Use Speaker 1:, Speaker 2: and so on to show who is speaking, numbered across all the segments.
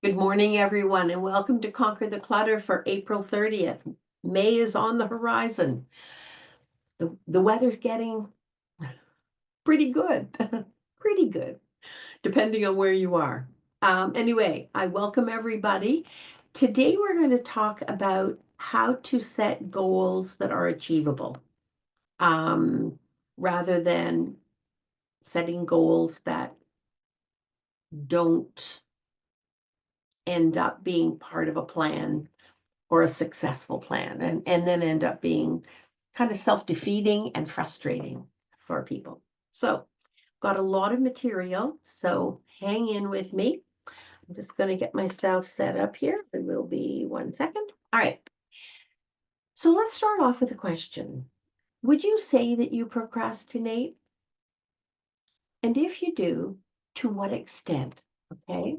Speaker 1: Good morning, everyone, and welcome to Conquer the Clutter for April 30th. May is on the horizon. The weather's getting pretty good, pretty good, depending on where you are. Anyway, I welcome everybody. Today, we're going to talk about how to set goals that are achievable um, rather than setting goals that don't end up being part of a plan or a successful plan and then end up being kind of self-defeating and frustrating for people. So got a lot of material, so hang in with me. I'm just going to get myself set up here. It will be 1 second. All right. So let's start off with a question. Would you say that you procrastinate? And if you do, to what extent? Okay.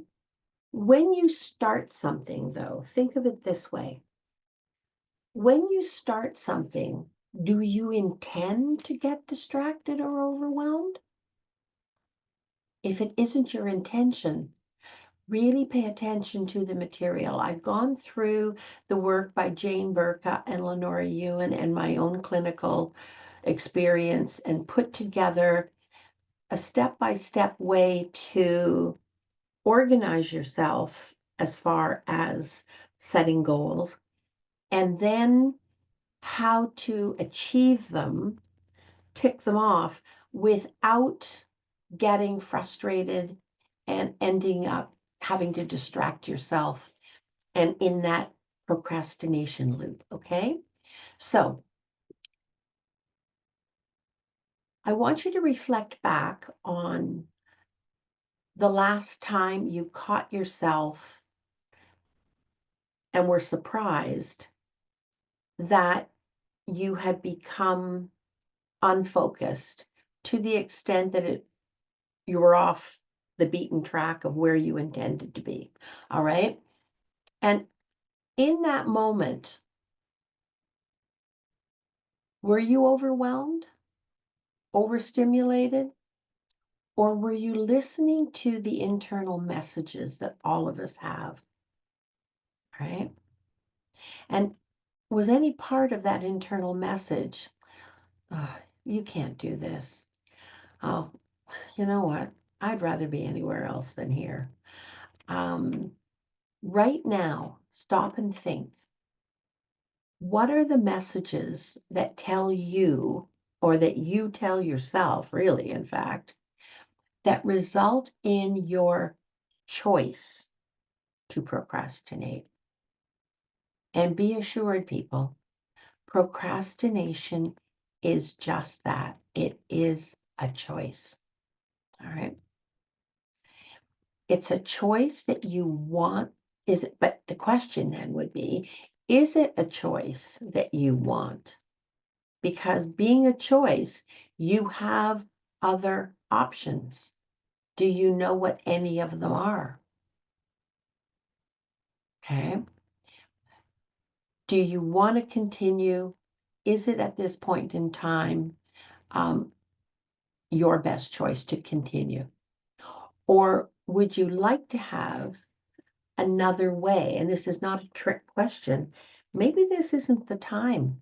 Speaker 1: When you start something, though, think of it this way. When you start something, do you intend to get distracted or overwhelmed? If it isn't your intention, really pay attention to the material. I've gone through the work by Jane Burka and Lenora Ewan and my own clinical experience and put together a step-by-step way to organize yourself as far as setting goals, and then how to achieve them, tick them off without getting frustrated and ending up having to distract yourself and in that procrastination loop. Okay. So I want you to reflect back on the last time you caught yourself and were surprised that you had become unfocused to the extent that you were off the beaten track of where you intended to be. All right. And in that moment, were you overwhelmed, overstimulated, or were you listening to the internal messages that all of us have? Right. And was any part of that internal message, "Oh, you can't do this. Oh, you know what? I'd rather be anywhere else than here." Right now, stop and think. What are the messages that tell you, or that you tell yourself, really, in fact, that result in your choice to procrastinate? And be assured, people, procrastination is just that. It is a choice. All right. It's a choice that you want. Is it, but the question then would be, is it a choice that you want? Because being a choice, you have other options. Do you know what any of them are? Okay. Do you want to continue? Is it at this point in time um, your best choice to continue? Or would you like to have another way? And this is not a trick question. Maybe this isn't the time.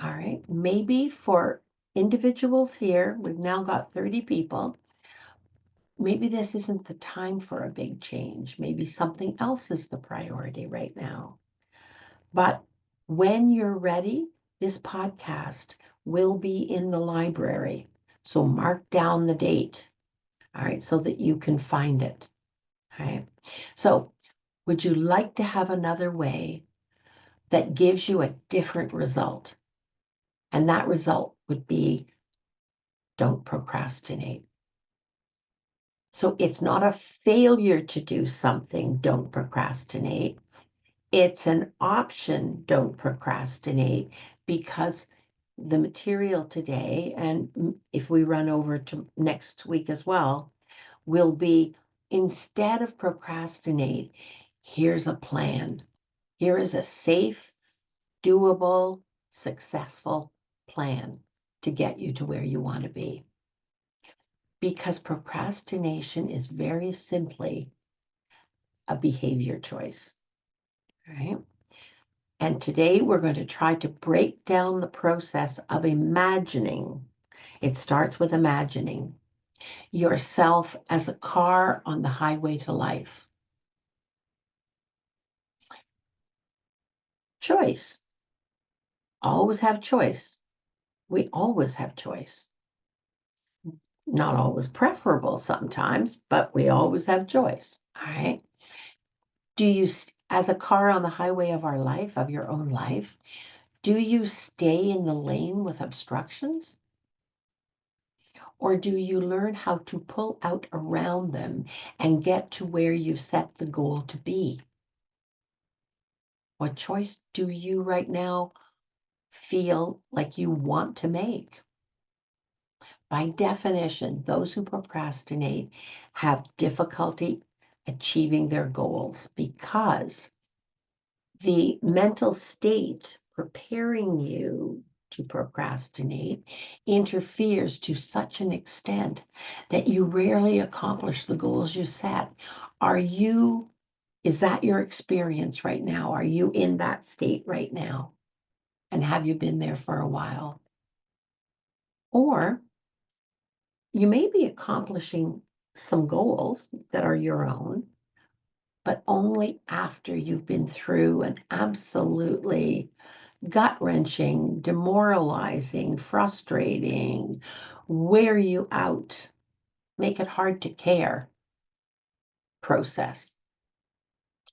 Speaker 1: All right. Maybe for individuals here, we've now got 30 people. Maybe this isn't the time for a big change. Maybe something else is the priority right now. But when you're ready, this podcast will be in the library. So mark down the date, all right, so that you can find it. All right. So would you like to have another way that gives you a different result? And that result would be, don't procrastinate. So it's not a failure to do something, don't procrastinate. It's an option, don't procrastinate, because the material today, and if we run over to next week as well, will be, instead of procrastinate, here's a plan. Here is a safe, doable, successful plan to get you to where you want to be. Because procrastination is very simply a behavior choice. All right. And today we're going to try to break down the process of imagining. It starts with imagining yourself as a car on the highway to life. Choice. Always have choice. We always have choice. Not always preferable sometimes, but we always have choice. All right. Do you, as a car on the highway of our life, of your own life, do you stay in the lane with obstructions? Or do you learn how to pull out around them and get to where you've set the goal to be? What choice do you right now feel like you want to make? By definition, those who procrastinate have difficulty achieving their goals because the mental state preparing you to procrastinate interferes to such an extent that you rarely accomplish the goals you set. Is that your experience right now? Are you in that state right now? And have you been there for a while? Or you may be accomplishing some goals that are your own, but only after you've been through an absolutely gut-wrenching, demoralizing, frustrating, wear you out, make it hard to care process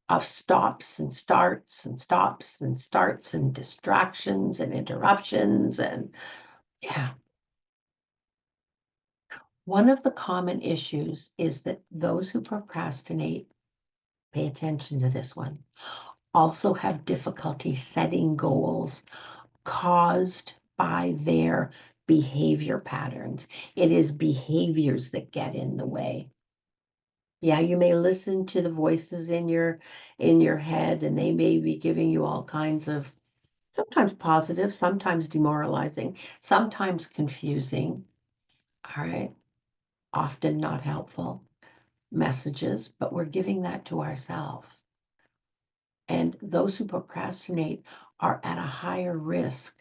Speaker 1: of stops and starts and stops and starts and distractions and interruptions. And yeah, one of the common issues is that those who procrastinate, pay attention to this one, also have difficulty setting goals caused by their behavior patterns. It is behaviors that get in the way. Yeah, you may listen to the voices in your head, and they may be giving you all kinds of sometimes positive, sometimes demoralizing, sometimes confusing. All right, often not helpful messages, but we're giving that to ourselves. And those who procrastinate are at a higher risk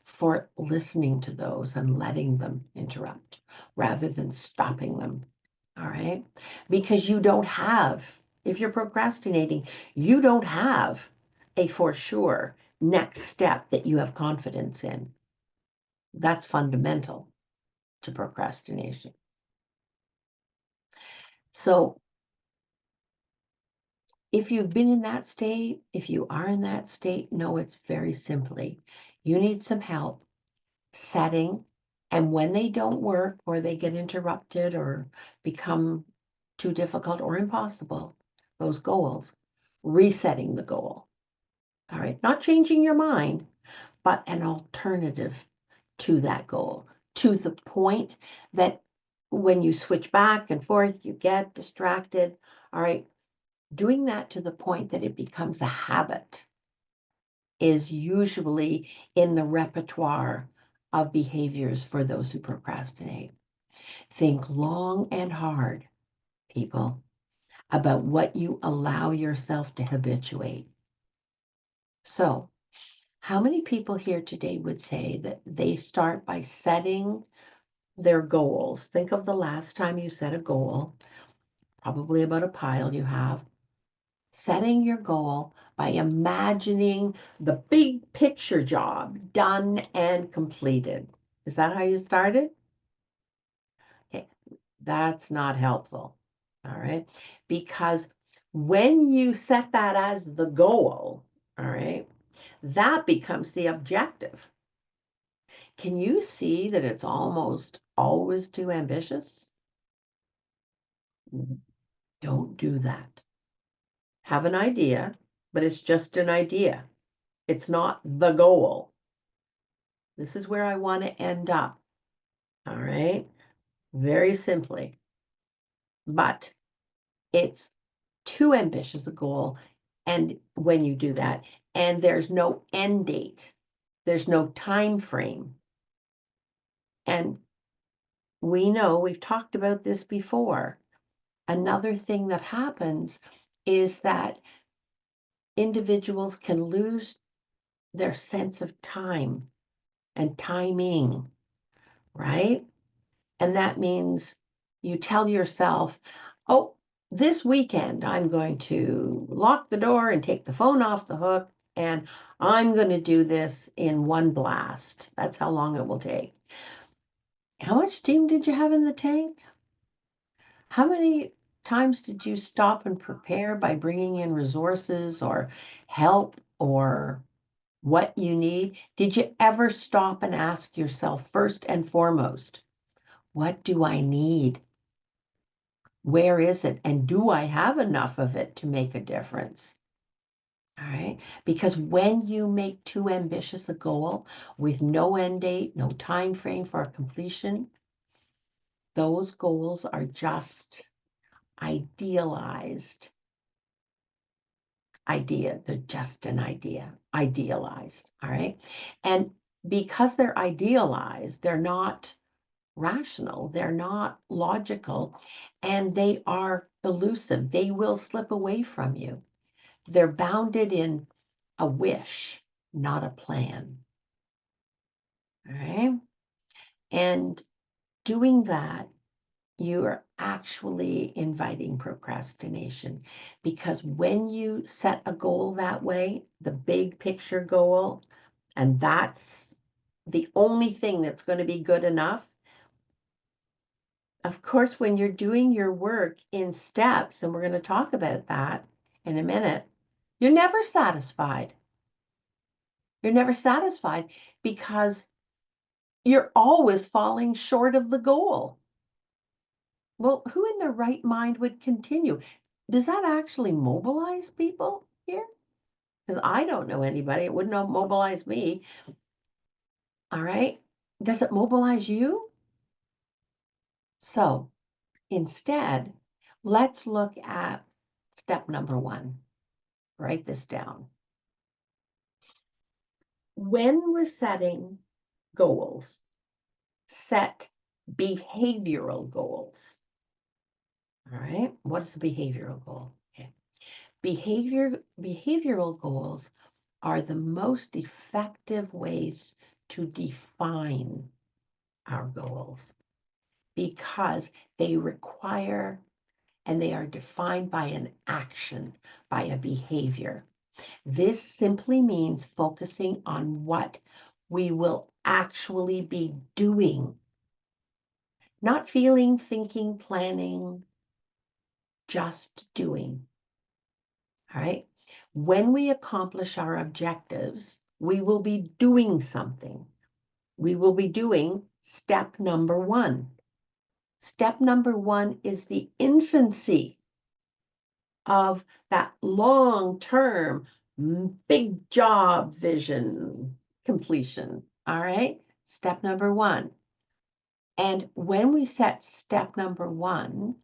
Speaker 1: for listening to those and letting them interrupt rather than stopping them. All right. Because if you're procrastinating, you don't have a for sure next step that you have confidence in. That's fundamental to procrastination. So if you've been in that state, if you are in that state, know it's very simply, you need some help setting, and when they don't work or they get interrupted or become too difficult or impossible, those goals, resetting the goal. All right, not changing your mind, but an alternative to that goal, to the point that when you switch back and forth, you get distracted. All right, doing that to the point that it becomes a habit is usually in the repertoire of behaviors for those who procrastinate. Think long and hard, people, about what you allow yourself to habituate. So, how many people here today would say that they start by setting their goals? Think of the last time you set a goal, probably about a pile you have. Setting your goal by imagining the big picture job done and completed. Is that how you started? Okay, that's not helpful. All right. Because when you set that as the goal, all right, that becomes the objective. Can you see that it's almost always too ambitious? Don't do that. Have an idea, but it's just an idea. It's not the goal. This is where I want to end up. All right. Very simply. But it's too ambitious a goal. And when you do that, and there's no end date, there's no time frame. And we know we've talked about this before. Another thing that happens is that individuals can lose their sense of time and timing, right? And that means you tell yourself, oh, this weekend I'm going to lock the door and take the phone off the hook, and I'm going to do this in one blast. That's how long it will take. How much steam did you have in the tank? How many times did you stop and prepare by bringing in resources or help or what you need? Did you ever stop and ask yourself, first and foremost, what do I need? Where is it? And do I have enough of it to make a difference? All right. Because when you make too ambitious a goal with no end date, no time frame for completion, those goals are just idealized idea. They're just an idea, idealized. All right. And because they're idealized, they're not rational, they're not logical, and they are elusive. They will slip away from you. They're bounded in a wish, not a plan. All right. And doing that, you are actually inviting procrastination because when you set a goal that way, the big picture goal, and that's the only thing that's going to be good enough. Of course, when you're doing your work in steps, and we're going to talk about that in a minute, you're never satisfied. You're never satisfied because you're always falling short of the goal. Well, who in their right mind would continue? Does that actually mobilize people here? Because I don't know anybody. It wouldn't mobilize me. All right. Does it mobilize you? So instead, let's look at step number one. Write this down. When we're setting goals, set behavioral goals. All right. What is a behavioral goal? Okay. Behavioral goals are the most effective ways to define our goals because they require and they are defined by an action, by a behavior. This simply means focusing on what we will actually be doing, not feeling, thinking, planning, just doing. All right. When we accomplish our objectives, we will be doing something. We will be doing step number one. Step number one is the infancy of that long-term big job vision completion. All right. Step number one. And when we set step number one,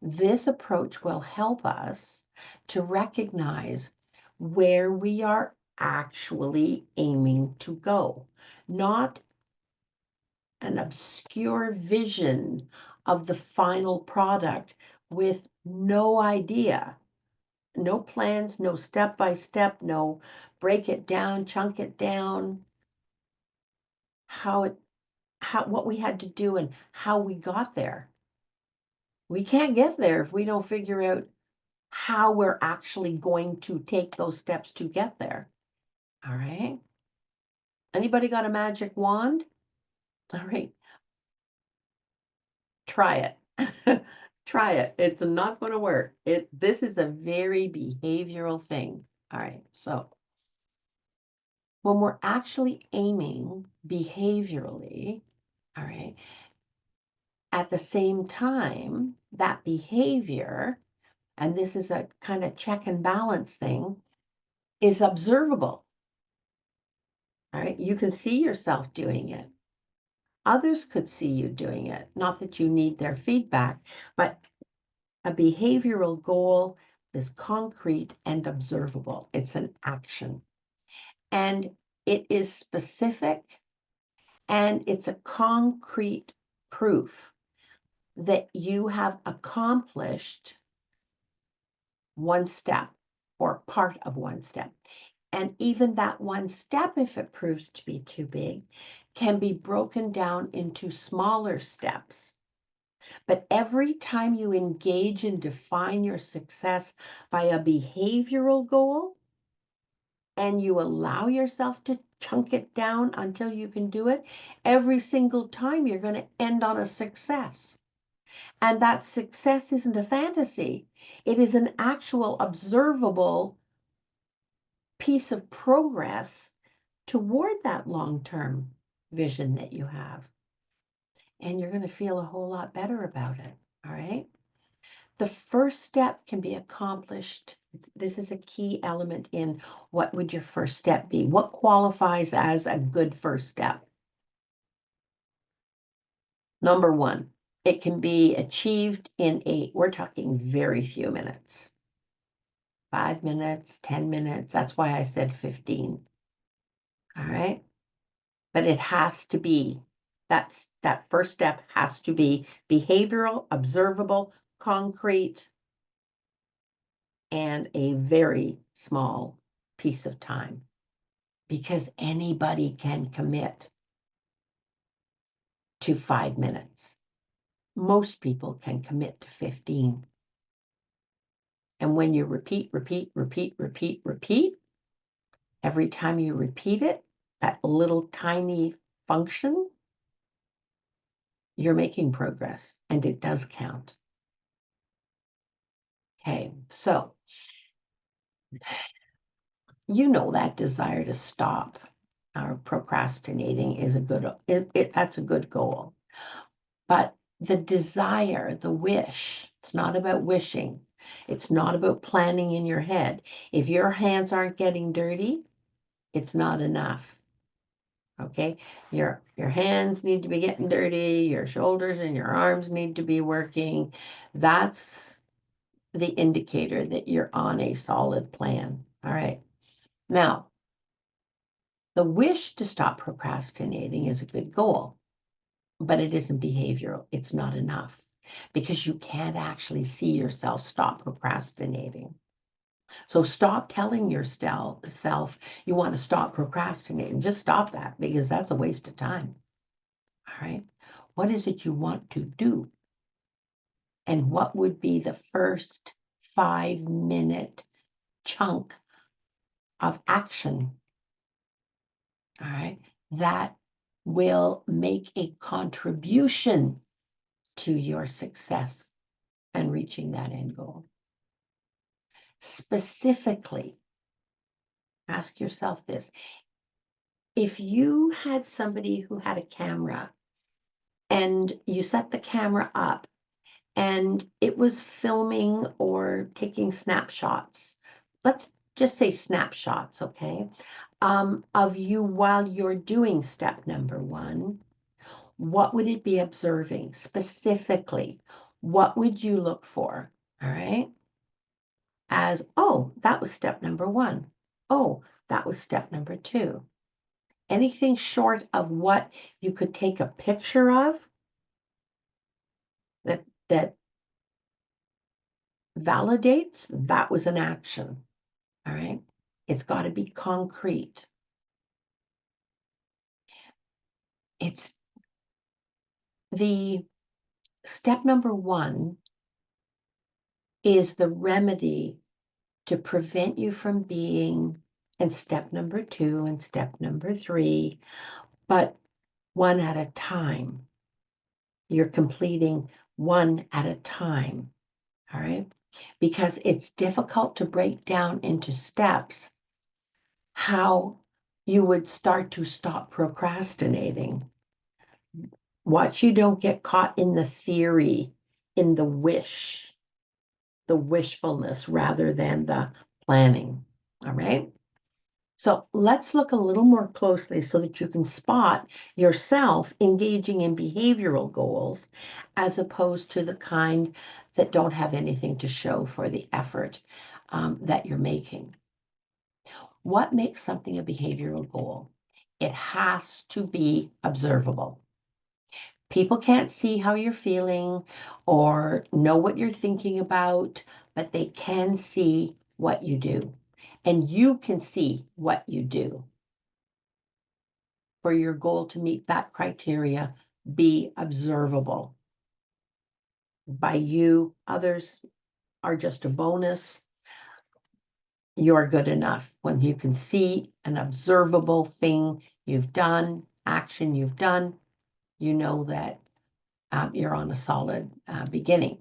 Speaker 1: this approach will help us to recognize where we are actually aiming to go, not an obscure vision of the final product with no idea, no plans, no step by step, no break it down, chunk it down, what we had to do and how we got there. We can't get there if we don't figure out how we're actually going to take those steps to get there. All right. Anybody got a magic wand? All right. Try it. Try it. It's not going to work. This is a very behavioral thing. All right. So when we're actually aiming behaviorally, all right, at the same time, that behavior, and this is a kind of check and balance thing, is observable. All right. You can see yourself doing it. Others could see you doing it. Not that you need their feedback, but a behavioral goal is concrete and observable. It's an action. And it is specific and it's a concrete proof that you have accomplished one step or part of one step. And even that one step, if it proves to be too big, can be broken down into smaller steps. But every time you engage and define your success by a behavioral goal, and you allow yourself to chunk it down until you can do it, every single time you're going to end on a success. And that success isn't a fantasy. It is an actual observable piece of progress toward that long-term vision that you have. And you're going to feel a whole lot better about it. All right. The first step can be accomplished. This is a key element in what would your first step be? What qualifies as a good first step? Number one, it can be achieved in we're talking very few minutes. 5 minutes, 10 minutes. That's why I said 15. All right. But it has to be, that first step has to be behavioral, observable, concrete, and a very small piece of time, because anybody can commit to 5 minutes. Most people can commit to 15. And when you repeat, every time you repeat it, that little tiny function, you're making progress, and it does count. Okay, so you know that desire to stop procrastinating is that's a good goal. But the desire, the wish, it's not about wishing. It's not about planning in your head. If your hands aren't getting dirty, it's not enough. Okay? Your hands need to be getting dirty, your shoulders and your arms need to be working. That's the indicator that you're on a solid plan. All right. Now, the wish to stop procrastinating is a good goal, but it isn't behavioral. It's not enough because you can't actually see yourself stop procrastinating. So stop telling yourself you want to stop procrastinating. Just stop that, because that's a waste of time. All right. What is it you want to do? And what would be the first 5-minute chunk of action? All right. That will make a contribution to your success and reaching that end goal. Specifically, ask yourself this. If you had somebody who had a camera and you set the camera up and it was filming or taking snapshots, let's just say snapshots, okay, of you while you're doing step number one, what would it be observing specifically? What would you look for? All right. As, oh, that was step number one. Oh, that was step number two. Anything short of what you could take a picture of that validates that was an action. All right. It's got to be concrete. It's the step number one is the remedy to prevent you from being in step number two and step number three, but one at a time. You're completing one at a time. All right. Because it's difficult to break down into steps how you would start to stop procrastinating. Watch you don't get caught in the theory, in the wish, the wishfulness rather than the planning. All right. So let's look a little more closely so that you can spot yourself engaging in behavioral goals as opposed to the kind that don't have anything to show for the effort that you're making. What makes something a behavioral goal? It has to be observable. People can't see how you're feeling or know what you're thinking about, but they can see what you do. And you can see what you do for your goal to meet that criteria, be observable by you. Others are just a bonus. You're good enough when you can see an observable thing you've done, action you've done, you know that you're on a solid beginning.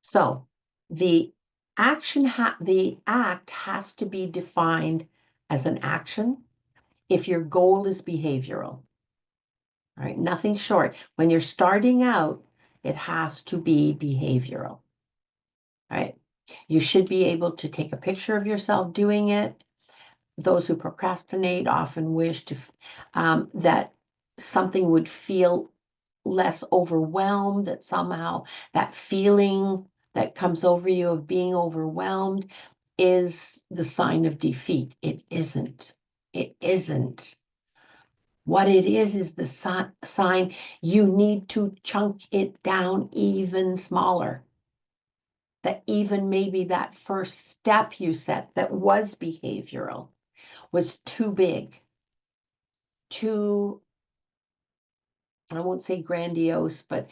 Speaker 1: So the the act has to be defined as an action if your goal is behavioral. All right, nothing short. When you're starting out, it has to be behavioral. All right. You should be able to take a picture of yourself doing it. Those who procrastinate often wish to that something would feel less overwhelmed, that somehow that feeling that comes over you of being overwhelmed is the sign of defeat. It isn't. It isn't. What it is the sign you need to chunk it down even smaller. That even maybe that first step you set that was behavioral was too big, too, I won't say grandiose, but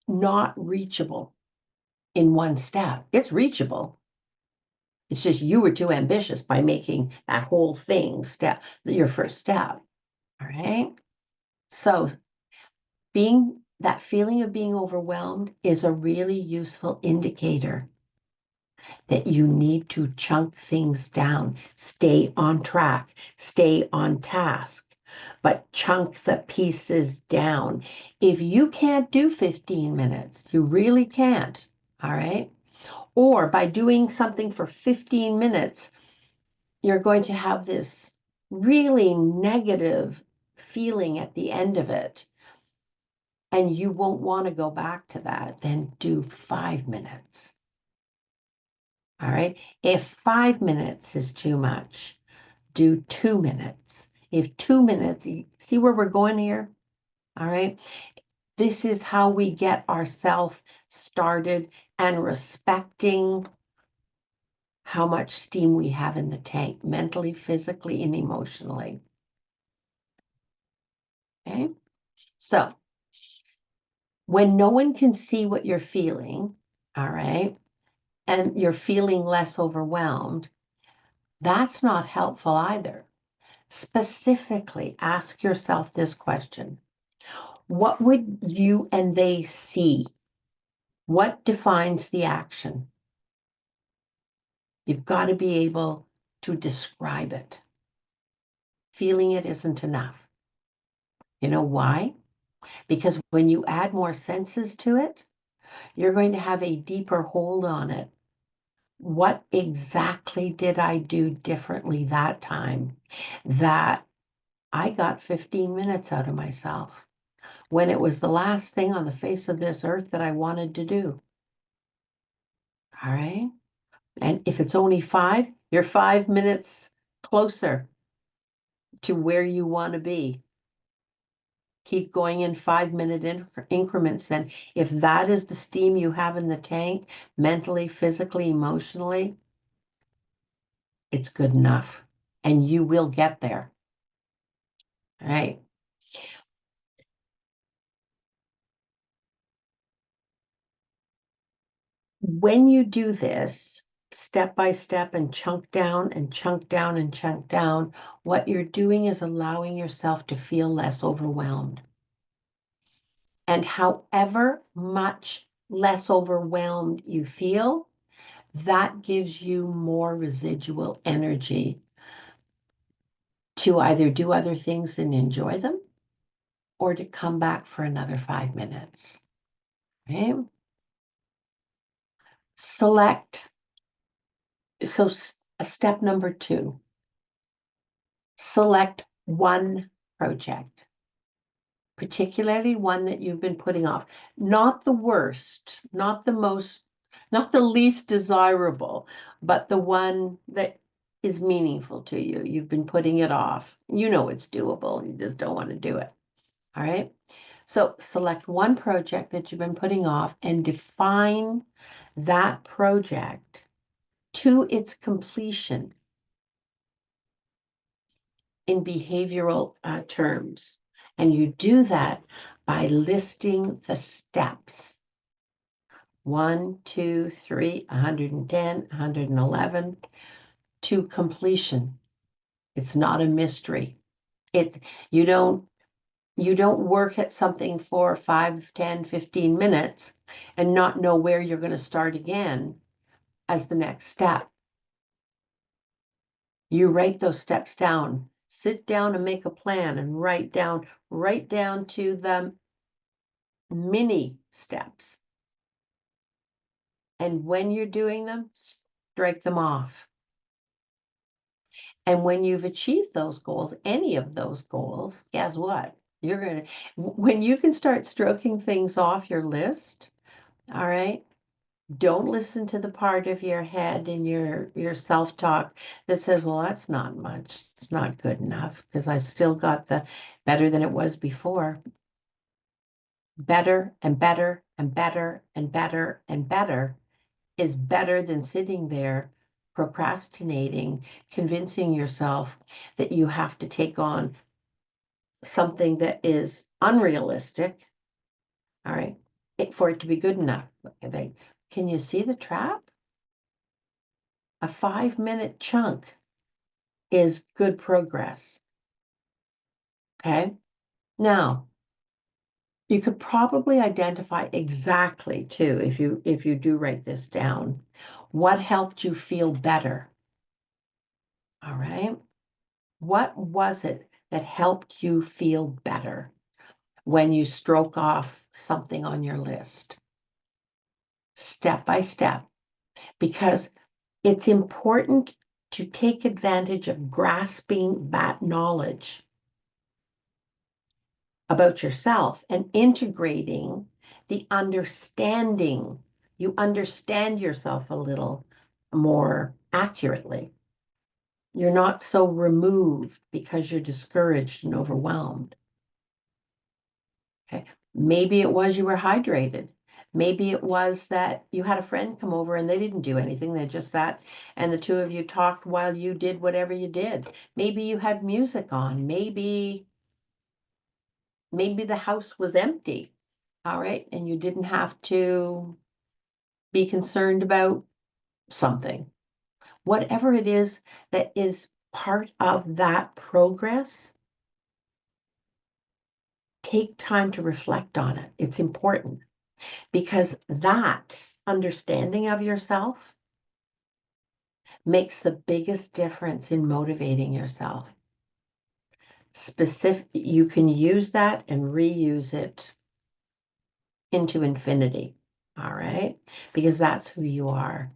Speaker 1: not reachable in one step. It's reachable. It's just you were too ambitious by making that whole thing your first step. All right. So that feeling of being overwhelmed is a really useful indicator that you need to chunk things down, stay on track, stay on task, but chunk the pieces down. If you can't do 15 minutes, you really can't. All right. Or by doing something for 15 minutes, you're going to have this really negative feeling at the end of it. And you won't want to go back to that. Then do 5 minutes. All right. If 5 minutes is too much, do 2 minutes. If 2 minutes, see where we're going here? All right. This is how we get ourselves started and respecting how much steam we have in the tank, mentally, physically, and emotionally. Okay. So when no one can see what you're feeling, all right, and you're feeling less overwhelmed, that's not helpful either. Specifically, ask yourself this question. What would you and they see? What defines the action? You've got to be able to describe it. Feeling it isn't enough. You know why? Because when you add more senses to it, you're going to have a deeper hold on it. What exactly did I do differently that time that I got 15 minutes out of myself when it was the last thing on the face of this earth that I wanted to do? All right. And if it's only 5, you're 5 minutes closer to where you want to be. Keep going in 5-minute increments. And if that is the steam you have in the tank, mentally, physically, emotionally, it's good enough. And you will get there. All right. When you do this step by step and chunk down and chunk down and chunk down, what you're doing is allowing yourself to feel less overwhelmed. And however much less overwhelmed you feel, that gives you more residual energy to either do other things and enjoy them or to come back for another 5 minutes. Okay? Select. So step number 2, select one project, particularly one that you've been putting off. Not the worst, not the most, not the least desirable, but the one that is meaningful to you. You've been putting it off. You know it's doable. You just don't want to do it. All right. So select one project that you've been putting off and define that project to its completion in behavioral terms. And you do that by listing the steps. 1, 2, 3, 110, 111 to completion. It's not a mystery. It's you don't work at something for 5, 10, 15 minutes and not know where you're going to start again as the next step. You write those steps down. Sit down and make a plan and write down to the mini steps. And when you're doing them, strike them off. And when you've achieved those goals, any of those goals, guess what? When you can start stroking things off your list, all right, don't listen to the part of your head and your self-talk that says, well, that's not much. It's not good enough because I've still got the better than it was before. Better and better and better and better and better is better than sitting there procrastinating, convincing yourself that you have to take on something that is unrealistic, all right, for it to be good enough. Can you see the trap? A 5-minute chunk is good progress. Okay. Now, you could probably identify exactly too, if you do write this down, what helped you feel better. All right. What was it that helped you feel better when you stroke off something on your list? Step by step, because it's important to take advantage of grasping that knowledge about yourself and integrating the understanding. You understand yourself a little more accurately. You're not so removed because you're discouraged and overwhelmed. Okay. Maybe it was you were hydrated. Maybe it was that you had a friend come over and they didn't do anything. They just sat and the two of you talked while you did whatever you did. Maybe you had music on. Maybe the house was empty. All right. And you didn't have to be concerned about something. Whatever it is that is part of that progress, take time to reflect on it. It's important because that understanding of yourself makes the biggest difference in motivating yourself. You can use that and reuse it into infinity. All right. Because that's who you are.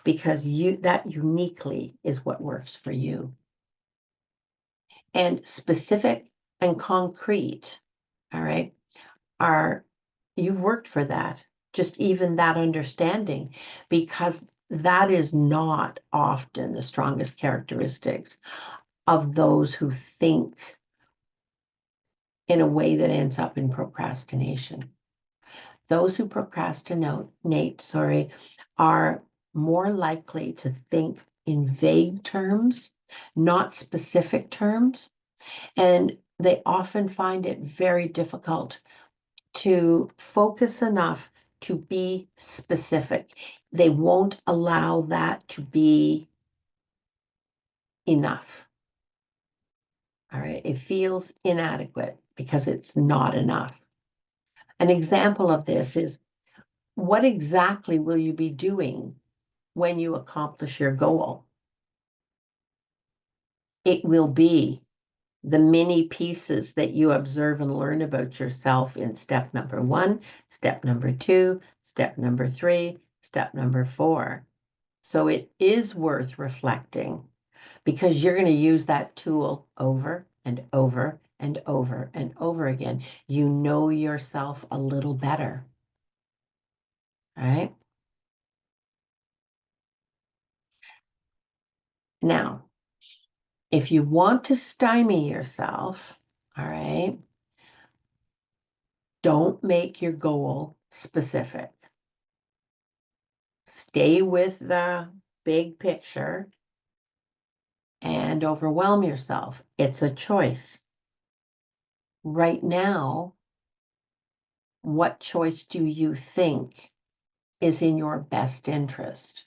Speaker 1: Because that uniquely is what works for you. And specific and concrete, all right, you've worked for that. Just even that understanding, because that is not often the strongest characteristics of those who think in a way that ends up in procrastination. Those who procrastinate, are more likely to think in vague terms, not specific terms, and they often find it very difficult to focus enough to be specific. They won't allow that to be enough. All right. It feels inadequate because it's not enough. An example of this is, what exactly will you be doing when you accomplish your goal? It will be the many pieces that you observe and learn about yourself in step number 1, step number 2, step number 3, step number 4. So it is worth reflecting because you're going to use that tool over and over and over and over again. You know yourself a little better. All right. Now, if you want to stymie yourself, all right, Don't make your goal specific. Stay with the big picture and overwhelm yourself. It's a choice. Right now, what choice do you think is in your best interest?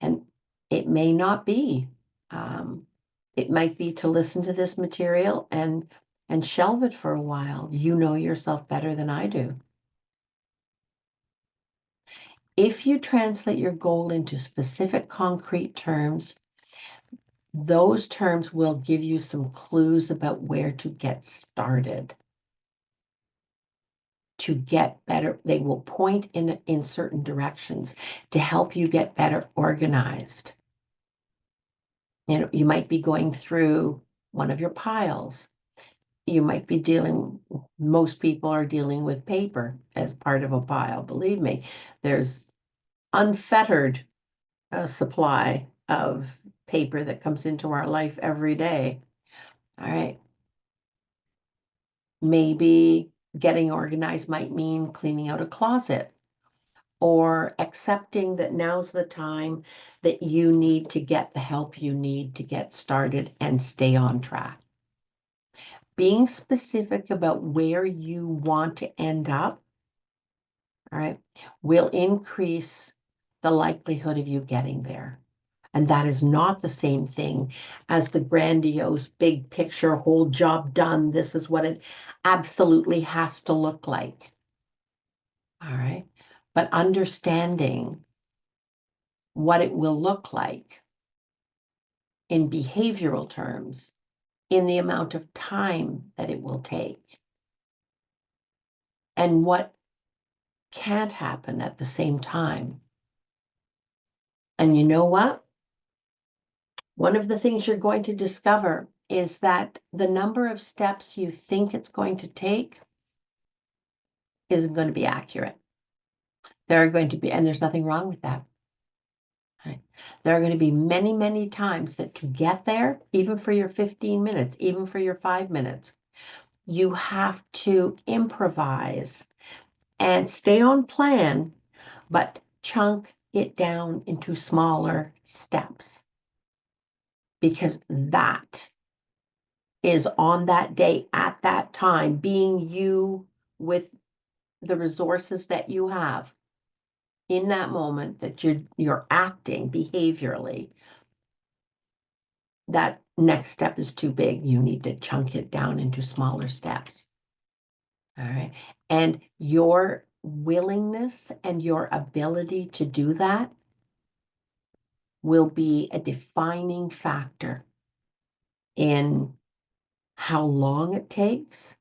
Speaker 1: And it may not be. Um, it might be to listen to this material and shelve it for a while. You know yourself better than I do. If you translate your goal into specific, concrete terms, those terms will give you some clues about where to get started. To get better, they will point in certain directions to help you get better organized. You might be going through one of your piles. You might be most people are dealing with paper as part of a pile. Believe me, there's unfettered supply of paper that comes into our life every day. All right. Maybe getting organized might mean cleaning out a closet or accepting that now's the time that you need to get the help you need to get started and stay on track. Being specific about where you want to end up, all right, will increase the likelihood of you getting there. And that is not the same thing as the grandiose, big picture, whole job done. This is what it absolutely has to look like. All right. But understanding what it will look like in behavioral terms, in the amount of time that it will take, and what can't happen at the same time. And you know what? One of the things you're going to discover is that the number of steps you think it's going to take isn't going to be accurate. There are going to be, and there's nothing wrong with that. Right? There are going to be many, many times that to get there, even for your 15 minutes, even for your 5 minutes, you have to improvise and stay on plan, but chunk it down into smaller steps. Because that is on that day, at that time, being you with the resources that you have in that moment that you're acting behaviorally. That next step is too big. You need to chunk it down into smaller steps. All right. And your willingness and your ability to do that will be a defining factor in how long it takes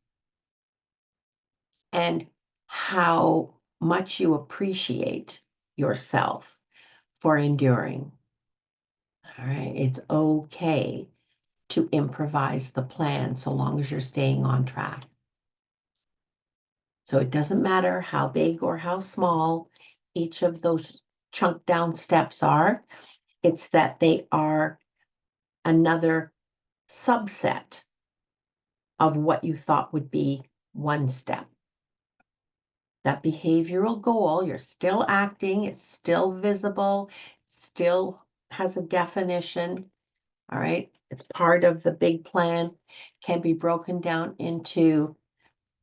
Speaker 1: and how much you appreciate yourself for enduring. All right. It's okay to improvise the plan so long as you're staying on track. So it doesn't matter how big or how small each of those chunk down steps are, it's that they are another subset of what you thought would be one step. That behavioral goal, you're still acting, it's still visible, still has a definition. All right. It's part of the big plan, can be broken down into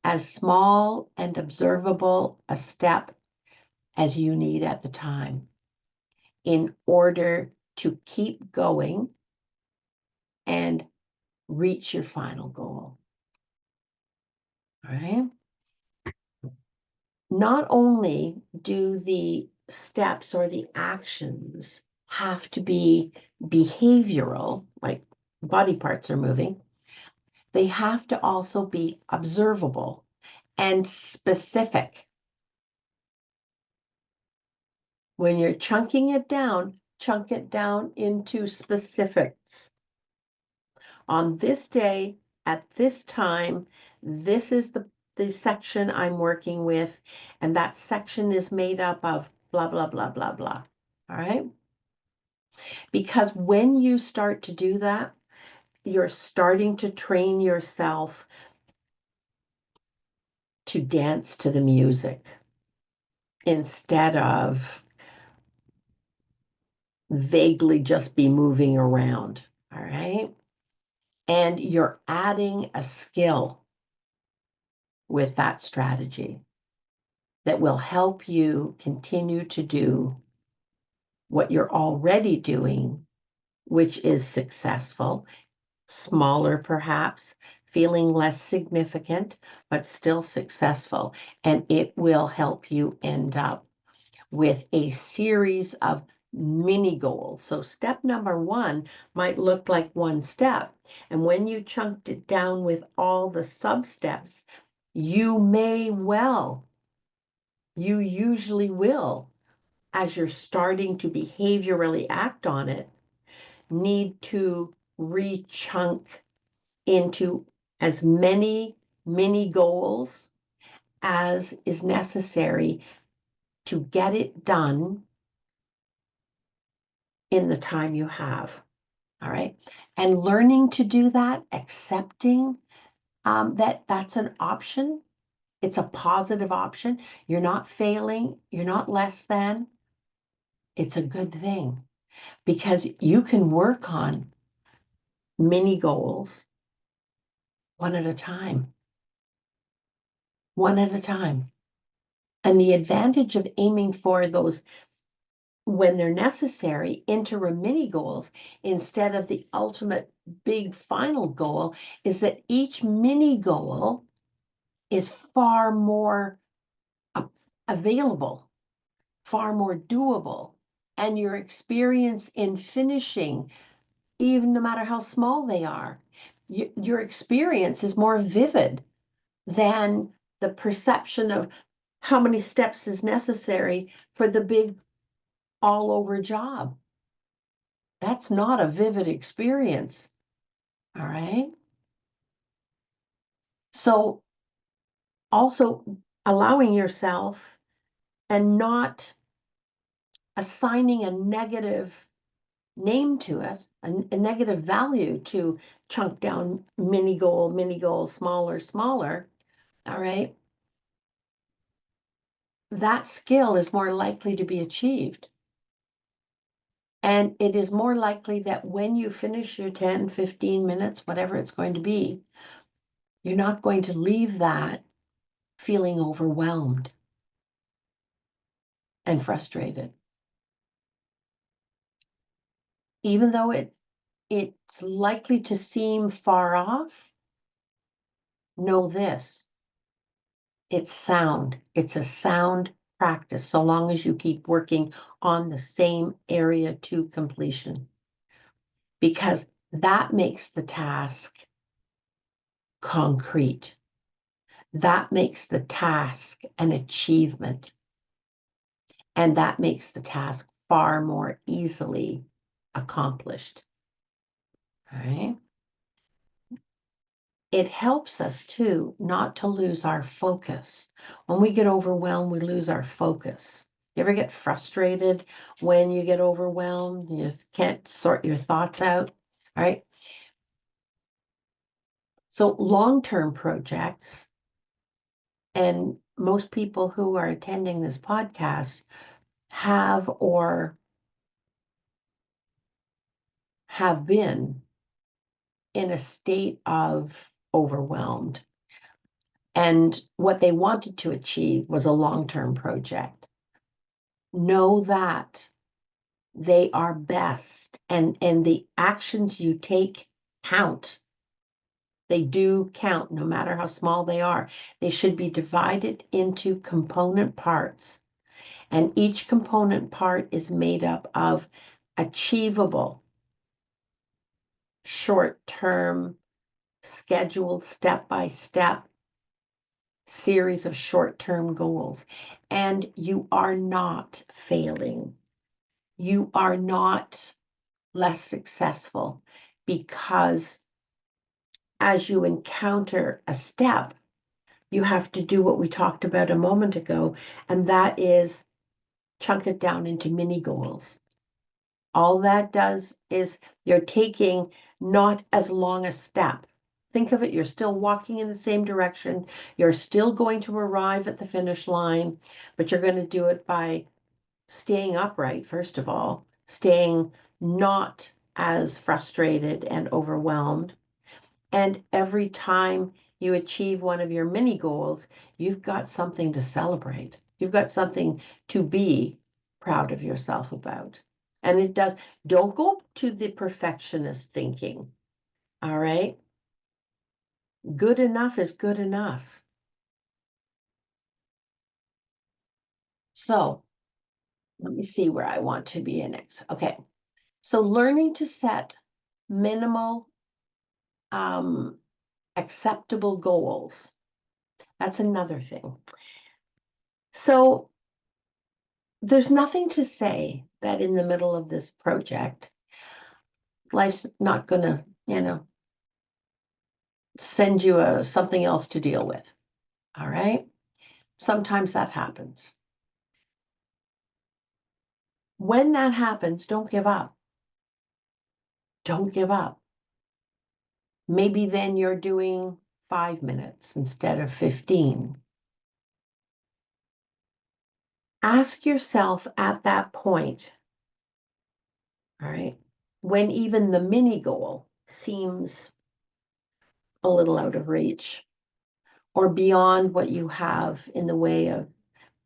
Speaker 1: as small and observable a step as you need at the time in order to keep going and reach your final goal. All right. Not only do the steps or the actions have to be behavioral, like body parts are moving, they have to also be observable and specific. When you're chunking it down, chunk it down into specifics. On this day, at this time, this is the section I'm working with, and that section is made up of blah, blah, blah, blah, blah. All right? Because when you start to do that, you're starting to train yourself to dance to the music instead of vaguely just be moving around. All right. And you're adding a skill with that strategy that will help you continue to do what you're already doing, which is successful, smaller perhaps, feeling less significant, but still successful. And it will help you end up with a series of mini goals. So step number one might look like one step. And when you chunked it down with all the sub steps, you usually will, as you're starting to behaviorally act on it, need to rechunk into as many mini goals as is necessary to get it done in the time you have. All right. And learning to do that, accepting that that's an option. It's a positive option. You're not failing. You're not less than. It's a good thing because you can work on mini goals one at a time. One at a time. And the advantage of aiming for those when they're necessary, interim mini goals instead of the ultimate big final goal is that each mini goal is far more available, far more doable. And your experience in finishing, even no matter how small they are, your experience is more vivid than the perception of how many steps is necessary for the big all over job. That's not a vivid experience. All right. So also allowing yourself and not assigning a negative name to it, a negative value to chunk down mini goal, smaller, smaller. All right. That skill is more likely to be achieved. And it is more likely that when you finish your 10, 15 minutes, whatever it's going to be, you're not going to leave that feeling overwhelmed and frustrated. Even though it's likely to seem far off, know this. It's sound. It's a sound practice so long as you keep working on the same area to completion. Because that makes the task concrete. That makes the task an achievement. And that makes the task far more easily accomplished. All right. It helps us too not to lose our focus. When we get overwhelmed, we lose our focus. You ever get frustrated when you get overwhelmed? You just can't sort your thoughts out. All right. So long-term projects, and most people who are attending this podcast have or have been in a state of overwhelmed. And what they wanted to achieve was a long-term project. Know that they are best and the actions you take count. They do count no matter how small they are. They should be divided into component parts. And each component part is made up of achievable, short-term, scheduled step-by-step series of short-term goals. And you are not failing. You are not less successful because as you encounter a step, you have to do what we talked about a moment ago, and that is chunk it down into mini goals. All that does is you're taking not as long a step. Think of it, you're still walking in the same direction. You're still going to arrive at the finish line, but you're going to do it by staying upright, first of all, staying not as frustrated and overwhelmed. And every time you achieve one of your mini goals, you've got something to celebrate. You've got something to be proud of yourself about. And it does, don't go to the perfectionist thinking. All right. Good enough is good enough. So let me see where I want to be next. Okay. So learning to set minimal, acceptable goals. That's another thing. So there's nothing to say that in the middle of this project, life's not going to, send you something else to deal with. All right. Sometimes that happens. When that happens, don't give up. Don't give up. Maybe then you're doing 5 minutes instead of 15. Ask yourself at that point, all right, when even the mini goal seems a little out of reach or beyond what you have in the way of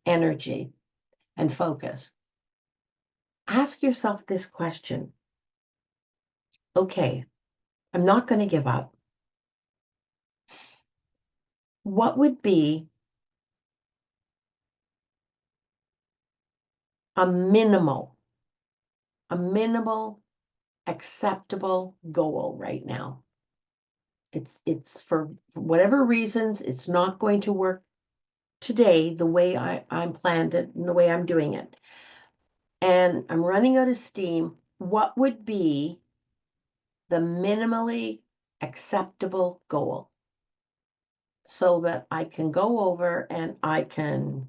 Speaker 1: energy and focus. Ask yourself this question. Okay, I'm not going to give up. What would be a minimal acceptable goal right now? It's for whatever reasons, it's not going to work today the way I'm planned it and the way I'm doing it. And I'm running out of steam. What would be the minimally acceptable goal so that I can go over and I can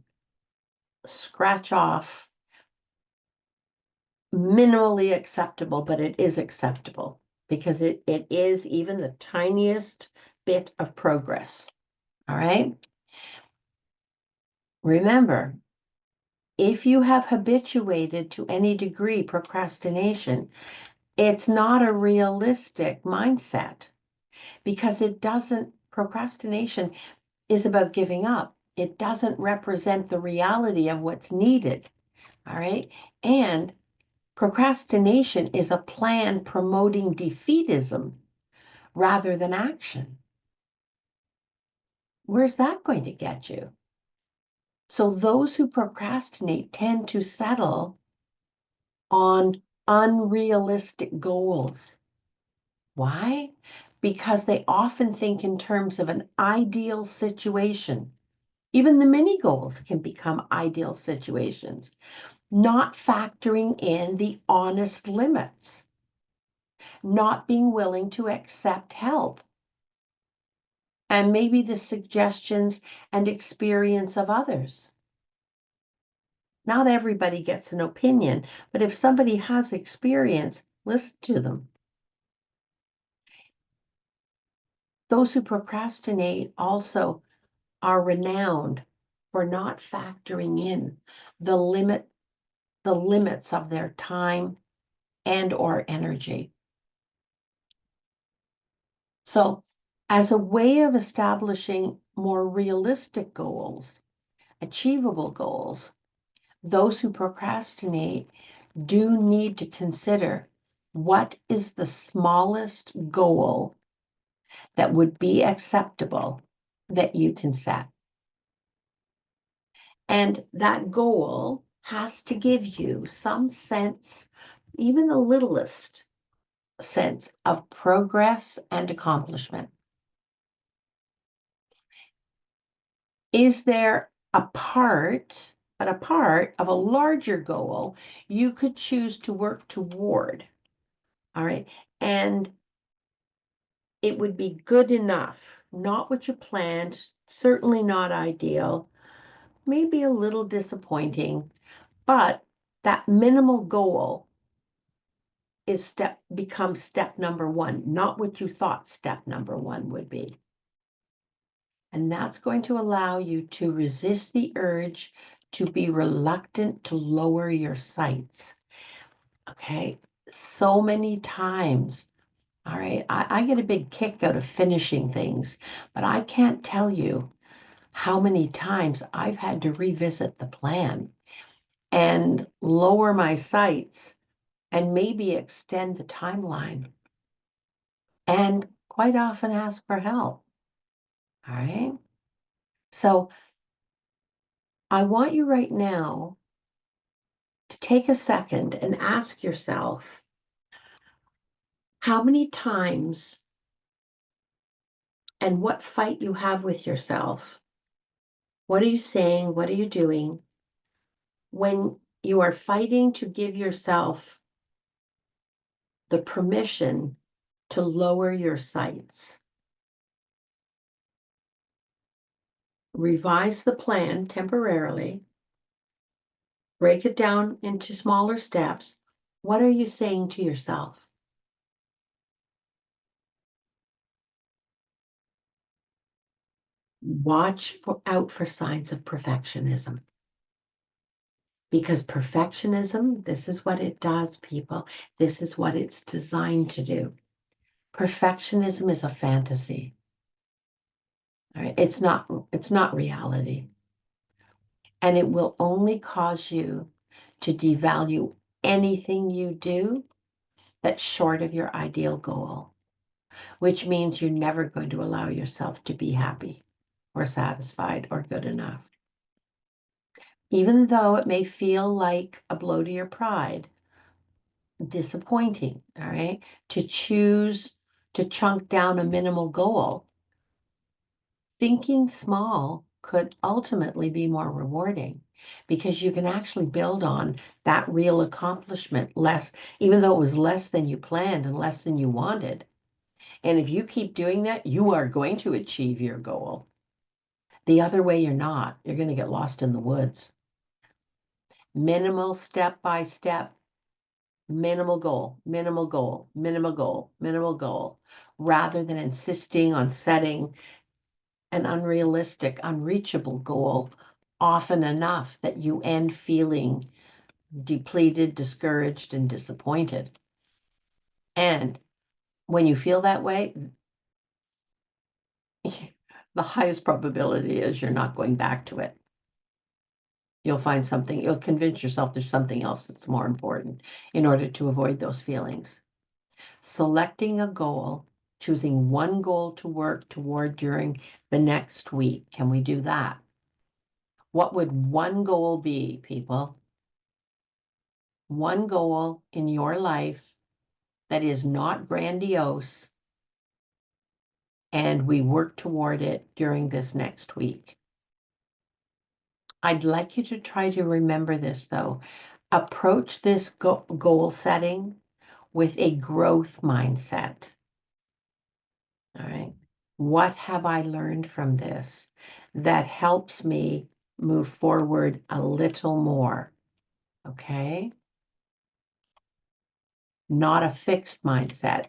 Speaker 1: scratch off minimally acceptable, but it is acceptable because it is even the tiniest bit of progress. All right. Remember, if you have habituated to any degree procrastination, it's not a realistic mindset because procrastination is about giving up. It doesn't represent the reality of what's needed. All right. And procrastination is a plan promoting defeatism rather than action. Where's that going to get you? So those who procrastinate tend to settle on unrealistic goals. Why? Because they often think in terms of an ideal situation. Even the mini goals can become ideal situations, not factoring in the honest limits, not being willing to accept help, and maybe the suggestions and experience of others. Not everybody gets an opinion, but if somebody has experience, listen to them. Those who procrastinate also are renowned for not factoring in the limits of their time and or energy. So, as a way of establishing more realistic goals, achievable goals, those who procrastinate do need to consider what is the smallest goal that would be acceptable that you can set. And that goal has to give you some sense, even the littlest sense of progress and accomplishment. Is there a part of a larger goal you could choose to work toward? All right. And it would be good enough, not what you planned, certainly not ideal, maybe a little disappointing, but that minimal goal becomes step number one, not what you thought step number one would be. And that's going to allow you to resist the urge to be reluctant to lower your sights. Okay. So many times, all right, I get a big kick out of finishing things, but I can't tell you how many times I've had to revisit the plan and lower my sights and maybe extend the timeline and quite often ask for help. All right. So I want you right now to take a second and ask yourself how many times and what fight you have with yourself. What are you saying? What are you doing when you are fighting to give yourself the permission to lower your sights? Revise the plan temporarily, break it down into smaller steps. What are you saying to yourself? Out for signs of perfectionism. Because perfectionism, this is what it does, people. This is what it's designed to do. Perfectionism is a fantasy. All right? It's not reality. And it will only cause you to devalue anything you do that's short of your ideal goal, which means you're never going to allow yourself to be happy or satisfied or good enough. Even though it may feel like a blow to your pride, disappointing, all right, to choose to chunk down a minimal goal, thinking small could ultimately be more rewarding because you can actually build on that real accomplishment less, even though it was less than you planned and less than you wanted. And if you keep doing that, you are going to achieve your goal. The other way, you're not. You're going to get lost in the woods. Minimal step by step, minimal goal, minimal goal, minimal goal, minimal goal, rather than insisting on setting an unrealistic, unreachable goal often enough that you end feeling depleted, discouraged, and disappointed. And when you feel that way, the highest probability is you're not going back to it. You'll find something, you'll convince yourself there's something else that's more important in order to avoid those feelings. Selecting a goal, choosing one goal to work toward during the next week. Can we do that? What would one goal be, people? One goal in your life that is not grandiose, and we work toward it during this next week. I'd like you to try to remember this, though. Approach this goal setting with a growth mindset. All right. What have I learned from this that helps me move forward a little more? Okay. Not a fixed mindset.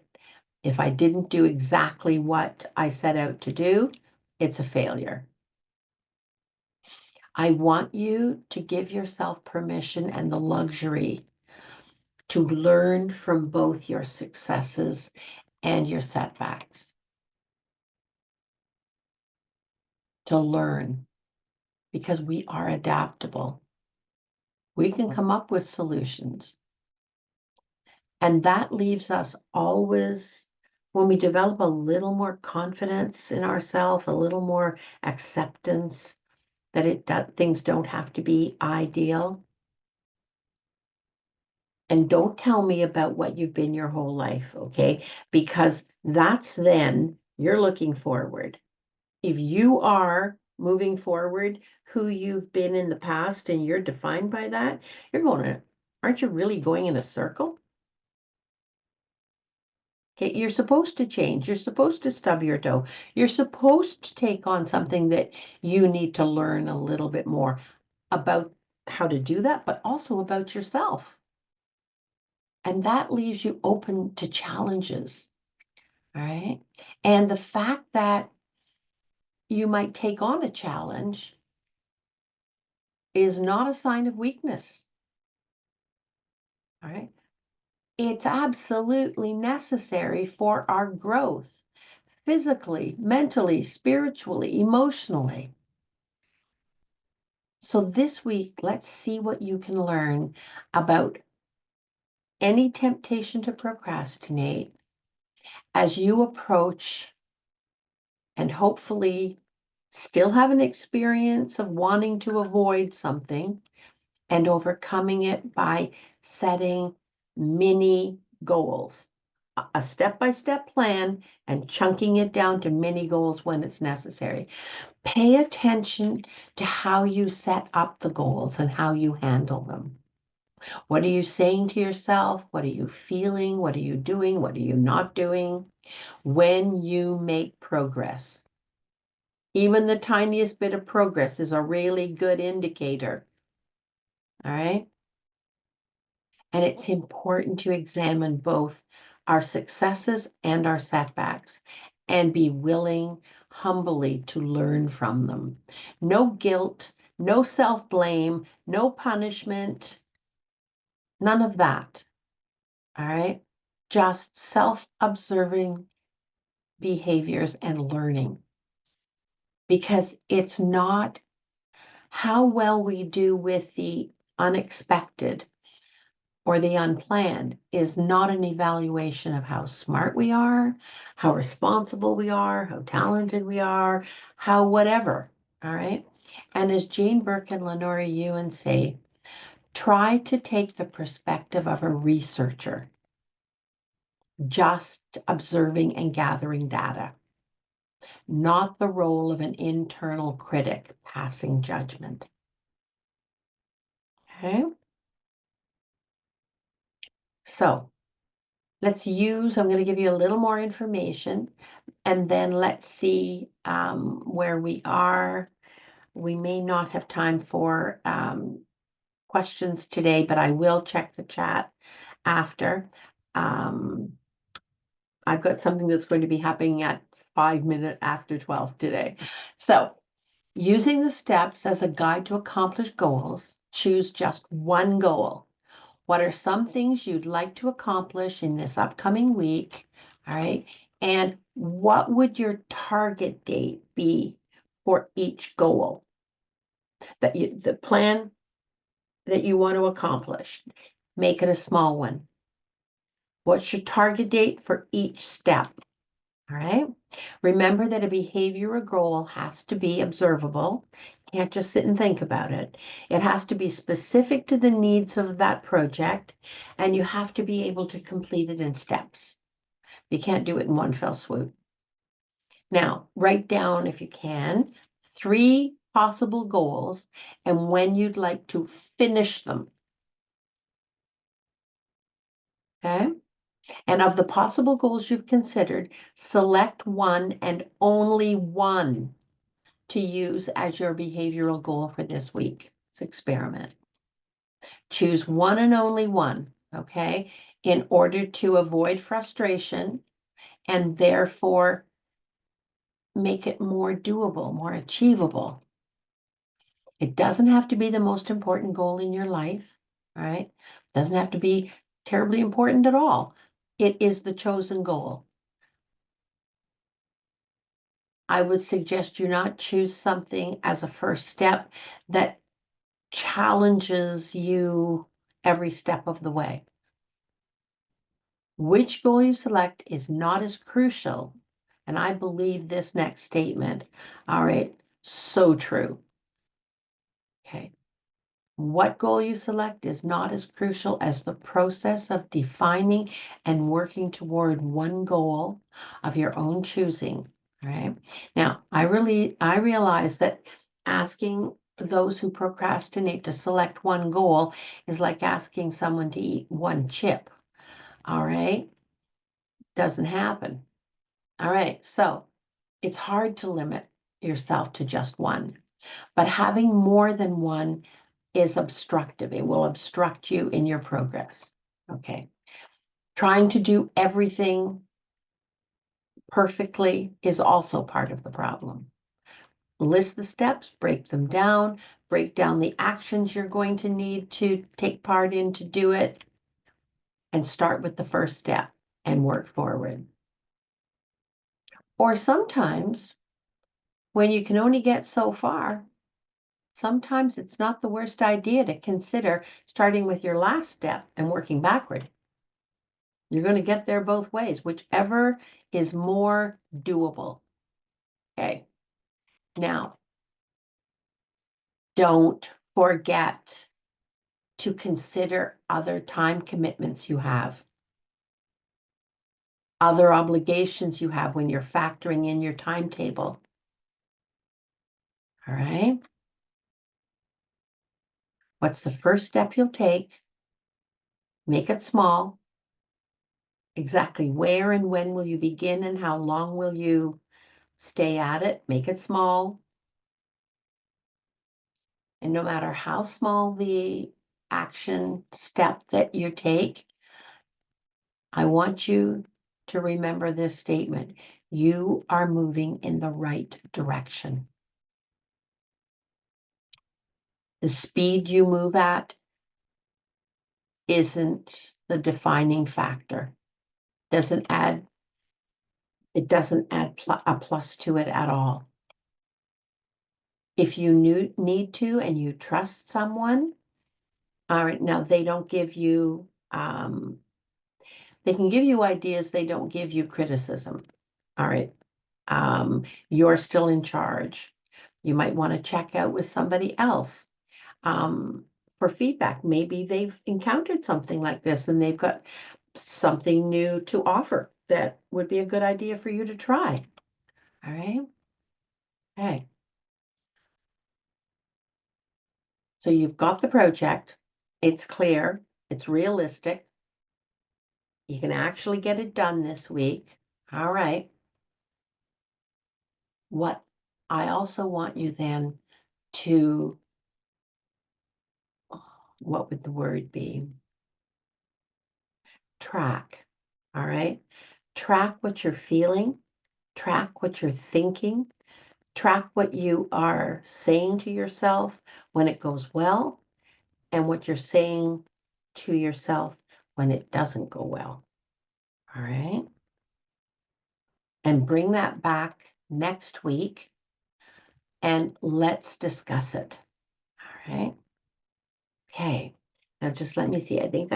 Speaker 1: If I didn't do exactly what I set out to do, it's a failure. I want you to give yourself permission and the luxury to learn from both your successes and your setbacks. To learn, because we are adaptable. We can come up with solutions. And that leaves us always, when we develop a little more confidence in ourselves, a little more acceptance that things don't have to be ideal. And don't tell me about what you've been your whole life, okay? Because that's then you're looking forward. If you are moving forward who you've been in the past and you're defined by that, aren't you really going in a circle? Okay, you're supposed to change. You're supposed to stub your toe. You're supposed to take on something that you need to learn a little bit more about how to do that, but also about yourself. And that leaves you open to challenges. All right. And the fact that you might take on a challenge is not a sign of weakness. All right. It's absolutely necessary for our growth, physically, mentally, spiritually, emotionally. So this week, let's see what you can learn about any temptation to procrastinate as you approach and hopefully still have an experience of wanting to avoid something and overcoming it by setting mini goals, a step-by-step plan and chunking it down to mini goals when it's necessary. Pay attention to how you set up the goals and how you handle them. What are you saying to yourself? What are you feeling? What are you doing? What are you not doing? When you make progress, even the tiniest bit of progress is a really good indicator. All right. And it's important to examine both our successes and our setbacks and be willing humbly to learn from them. No guilt, no self-blame, no punishment, none of that. All right. Just self-observing behaviors and learning. Because it's not how well we do with the unexpected or the unplanned is not an evaluation of how smart we are, how responsible we are, how talented we are, how whatever. All right. And as Jane Burke and Lenora Ewan say, try to take the perspective of a researcher, just observing and gathering data, not the role of an internal critic passing judgment. Okay. So I'm going to give you a little more information and then let's see where we are. We may not have time for questions today, but I will check the chat after. I've got something that's going to be happening at 5 minutes after 12 today. So using the steps as a guide to accomplish goals, choose just one goal. What are some things you'd like to accomplish in this upcoming week? All right. And what would your target date be for each goal the plan that you want to accomplish? Make it a small one. What's your target date for each step? All right. Remember that a behavior or goal has to be observable. You can't just sit and think about it. It has to be specific to the needs of that project, and you have to be able to complete it in steps. You can't do it in one fell swoop. Now, write down, if you can, 3 possible goals and when you'd like to finish them. Okay? And of the possible goals you've considered, select one and only one to use as your behavioral goal for this week's experiment. Choose one and only one, okay, in order to avoid frustration and therefore make it more doable, more achievable. It doesn't have to be the most important goal in your life, right? Doesn't have to be terribly important at all. It is the chosen goal. I would suggest you not choose something as a first step that challenges you every step of the way. Which goal you select is not as crucial. And I believe this next statement. All right, so true. Okay. What goal you select is not as crucial as the process of defining and working toward one goal of your own choosing. All right. Now, I realize that asking those who procrastinate to select one goal is like asking someone to eat one chip. All right. Doesn't happen. All right. So it's hard to limit yourself to just one, but having more than one is obstructive. It will obstruct you in your progress. Okay. Trying to do everything perfectly is also part of the problem. List the steps, break them down, break down the actions you're going to need to take part in to do it, and start with the first step and work forward. Or sometimes, when you can only get so far, sometimes it's not the worst idea to consider starting with your last step and working backward. You're going to get there both ways, whichever is more doable. Okay. Now, don't forget to consider other time commitments you have, other obligations you have when you're factoring in your timetable. All right. What's the first step you'll take? Make it small. Exactly where and when will you begin and how long will you stay at it? Make it small. And no matter how small the action step that you take, I want you to remember this statement. You are moving in the right direction. The speed you move at isn't the defining factor. It doesn't add a plus to it at all. If you need to and you trust someone, all right, now they don't give you, they can give you ideas, they don't give you criticism. All right. You're still in charge. You might want to check out with somebody else for feedback. Maybe they've encountered something like this and they've got something new to offer that would be a good idea for you to try. All right. Okay. So you've got the project. It's clear. It's realistic. You can actually get it done this week. All right. What I also want you then to, what would the word be? Track. All right. Track what you're feeling, track what you're thinking, track what you are saying to yourself when it goes well, and what you're saying to yourself when it doesn't go well. All right. And bring that back next week and let's discuss it. All right. Okay. Now just let me see. I think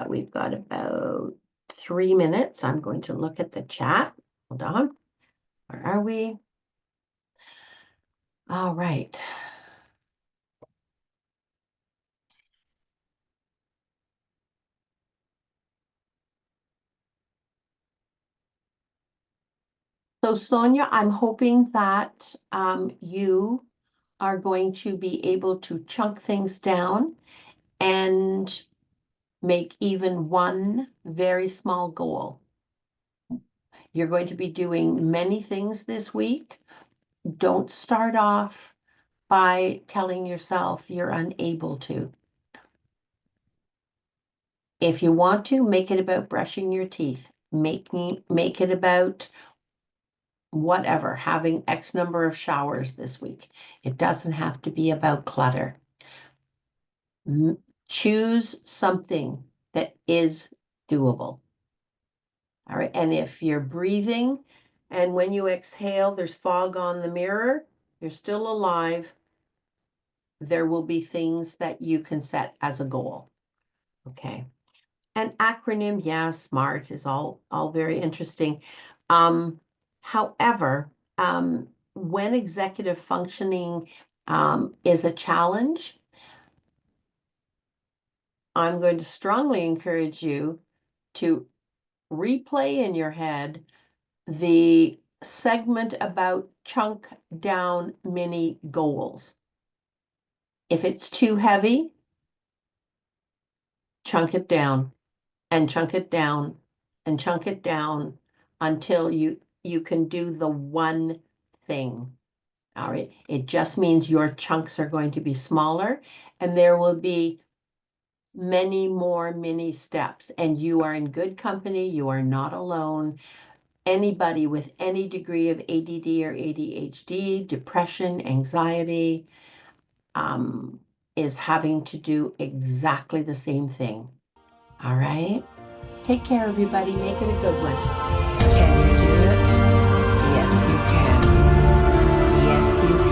Speaker 1: we've got about 3 minutes. I'm going to look at the chat. Hold on. Where are we? All right. So Sonia, I'm hoping that you are going to be able to chunk things down and make even one very small goal. You're going to be doing many things this week. Don't start off by telling yourself you're unable to. If you want to, make it about brushing your teeth. Make it about whatever, having X number of showers this week. It doesn't have to be about clutter. Choose something that is doable. All right. And if you're breathing and when you exhale, there's fog on the mirror, you're still alive. There will be things that you can set as a goal. Okay. An acronym, yeah, SMART is all very interesting. However, when executive functioning is a challenge, I'm going to strongly encourage you to replay in your head the segment about chunk down mini goals. If it's too heavy, chunk it down and chunk it down and chunk it down until you can do the one thing. All right. It just means your chunks are going to be smaller and there will be many more mini steps, and you are in good company. You are not alone. Anybody with any degree of ADD or ADHD, depression, anxiety, is having to do exactly the same thing. All right? Take care, everybody. Make it a good one.
Speaker 2: Can you do it? Yes, you can. Yes, you can.